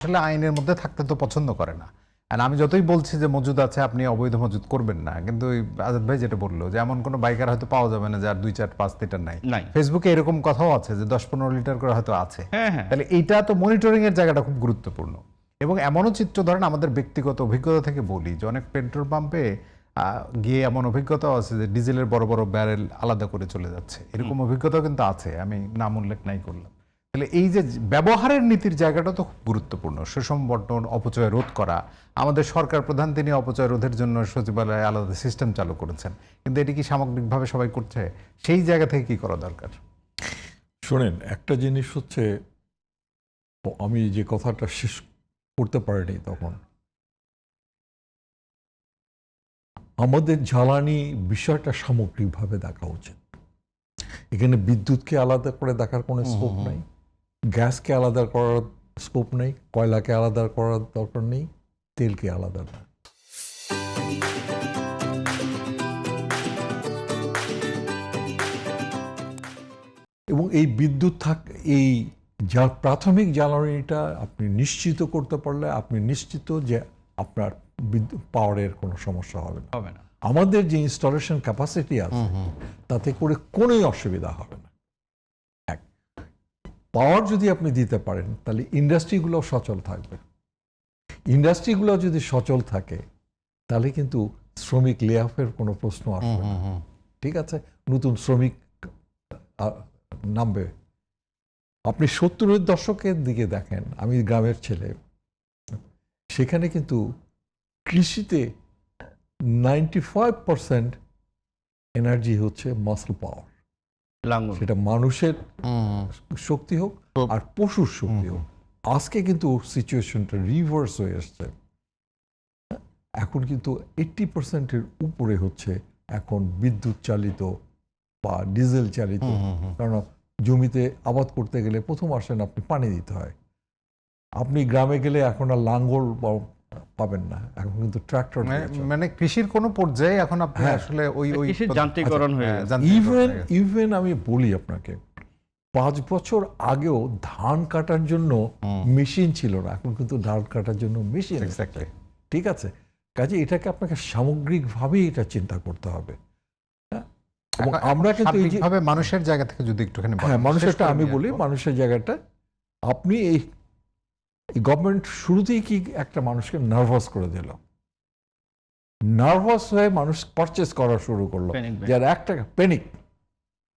আসলে আইনের মধ্যে থাকতে তো পছন্দ করে না। আর আমি যতই বলছি যে মজুদ আছে আপনি অবৈধ মজুদ করবেন না, কিন্তু ওই আজাদ ভাই যেটা বললো যে এমন কোনো বাইকার হয়তো পাওয়া যাবে না যার 2, 4, 5 লিটার নাই। নাই। ফেসবুকে এরকম কথাও আছে যে 10-15 লিটার করে হয়তো আছে। হ্যাঁ, হ্যাঁ। তাহলে এইটা তো মনিটরিং এর জায়গাটা খুব গুরুত্বপূর্ণ। এবং এমনও চিত্র ধরেন আমাদের ব্যক্তিগত অভিজ্ঞতা থেকে বলি যে অনেক পেট্রোল পাম্পে গিয়ে এমন অভিজ্ঞতাও আছে যে ডিজেলের বড় বড় ব্যারেল আলাদা করে চলে যাচ্ছে, এরকম অভিজ্ঞতাও কিন্তু আছে, আমি নাম উল্লেখ নাই করলাম। তাহলে এই যে ব্যবহারের নীতির জায়গাটা তো খুব গুরুত্বপূর্ণ। সুষম বন্টন, অপচয় রোধ করা। আমাদের সরকার প্রধান তিনি অপচয় রোধের জন্য সচিবালয়ে আলাদা সিস্টেম চালু করেছেন, কিন্তু এটি কি সামগ্রিকভাবে সবাই করছে? সেই জায়গা থেকে কি করা দরকার? শোনেন, একটা জিনিস হচ্ছে, আমি যে কথাটা শেষ করতে পারিনি তখন, আমাদের জ্বালানি বিষয়টা সামগ্রিকভাবে দেখা উচিত। এখানে বিদ্যুৎকে আলাদা করে দেখার কোনো স্কোপ নাই, গ্যাসকে আলাদা করার স্কোপ নেই, কয়লাকে আলাদা করার দরকার নেই, তেলকে আলাদা না। এবং এই বিদ্যুৎ এই প্রাথমিক জ্বালানিটা আপনি নিশ্চিত করতে পারলে আপনি নিশ্চিত যে আপনার বিদ্যুৎ পাওয়ারের কোনো সমস্যা হবে না। আমাদের যে ইনস্টলেশন ক্যাপাসিটি আছে তাতে করে কোনোই অসুবিধা হবে না। এক, পাওয়ার যদি আপনি দিতে পারেন তাহলে ইন্ডাস্ট্রিগুলো সচল থাকবে। ইন্ডাস্ট্রিগুলো যদি সচল থাকে তাহলে কিন্তু শ্রমিক লে অফের কোনো প্রশ্ন আসবে না। ঠিক আছে, নতুন শ্রমিক নামবে। আপনি 70-এর দশকের দিকে দেখেন, আমি গ্রামের ছেলে, সেখানে কিন্তু কৃষিতে 95% এনার্জি হচ্ছে মাসল পাওয়ার, সেটা মানুষের শক্তি হোক আর পশুর শক্তি হোক। আজকে কিন্তু সিচুয়েশনটা রিভার্স হয়ে আসছে। এখন কিন্তু 80%-এর উপরে হচ্ছে এখন বিদ্যুৎ চালিত বা ডিজেল চালিত। কারণ জমিতে আবাদ করতে গেলে প্রথম আসেন আপনি পানি দিতে হয়। আপনি গ্রামে গেলে এখন আর লাঙ্গল পাবেন না, এখন কিন্তু ট্রাক্টর। মানে কৃষির কোন পর্যায়ে এখন আপনি আসলে ওই যান্ত্রিকরণ হয়ে গেছে। ইভেন আমি বলি আপনাকে, 5 বছর আগেও ধান কাটার জন্য মেশিন ছিল না, এখন কিন্তু ধান কাটার জন্য মেশিন। ঠিক আছে, কাজে এটাকে আপনাকে সামগ্রিকভাবেই এটা চিন্তা করতে হবে। এবং আমরা কিন্তু এইভাবে মানুষের জায়গা থেকে যদি একটুখানি মানুষেরটা আমি বলি, মানুষের জায়গাটা আপনি এই গভর্নমেন্ট শুরুতেই কি একটা মানুষকে নার্ভাস করে দিল, নার্ভাস হয়ে মানুষ পারচেস করা শুরু করলো, যার একটা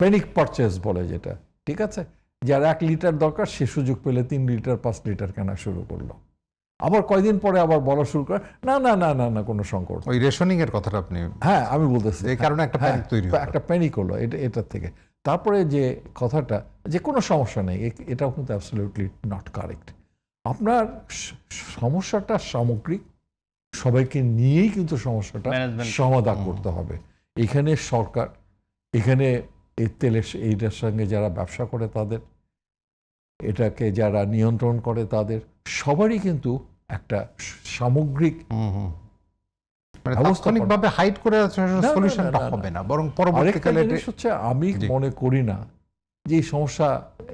প্যানিক পারচেস বলে যেটা। ঠিক আছে, যার 1 লিটার দরকার সে সুযোগ পেলে 3 লিটার 5 লিটার কেনা শুরু করলো। আবার কয়দিন পরে আবার বলা শুরু করে না না না না না কোনো সংকট। ওই রেশনিং এর কথাটা আপনি, হ্যাঁ আমি বলতেছি, এই কারণে একটা প্যানিক তৈরি হলো, একটা প্যানিক হলো এটার থেকে। তারপরে যে কথাটা যে কোনো সমস্যা নেই, এটাও কিন্তু অ্যাবসলিউটলি নট কারেক্ট। আপনার সমস্যাটা সামগ্রিক, সবাইকে নিয়েই কিন্তু সমস্যাটা সমাধান করতে হবে। এখানে সরকার, এখানে এই তেলের এইটার সঙ্গে যারা ব্যবসা করে তাদের, এটাকে যারা নিয়ন্ত্রণ করে তাদের, সবারই কিন্তু একটা সামগ্রিক তাৎক্ষণিকভাবে হাইড করে সলিউশনটা হবে না, বরং পরবর্তীকালে হচ্ছে আমি মনে করি না যে এই সমস্যা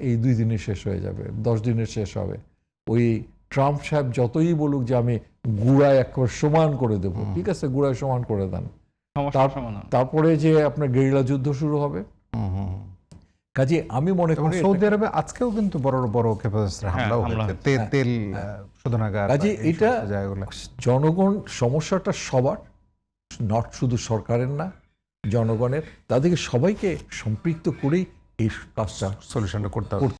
এই 2 দিনে শেষ হয়ে যাবে, 10 দিনে শেষ হবে। ওই ট্রাম্প সাহেব যতই বলুক যে আমি গুড়ায় একবার সমান করে দেব, ঠিক আছে, গুড়ায় সমান করে দেন, তারপরে যে আপনার গেরিলা যুদ্ধ শুরু হবে। কাজে আমি মনে করি সৌদি আরবে আজকেও কিন্তু বড় বড় ক্ষেপণাস্ত্রের হামলাও হয়েছে, তেল শোধনাগার। কাজে এটা জনগণ, সমস্যাটা সবার, নট শুধু সরকারের না, জনগণের, তাদেরকে সবাইকে সম্পৃক্ত করেই এই কাজটা সলিউশনটা করতে হবে।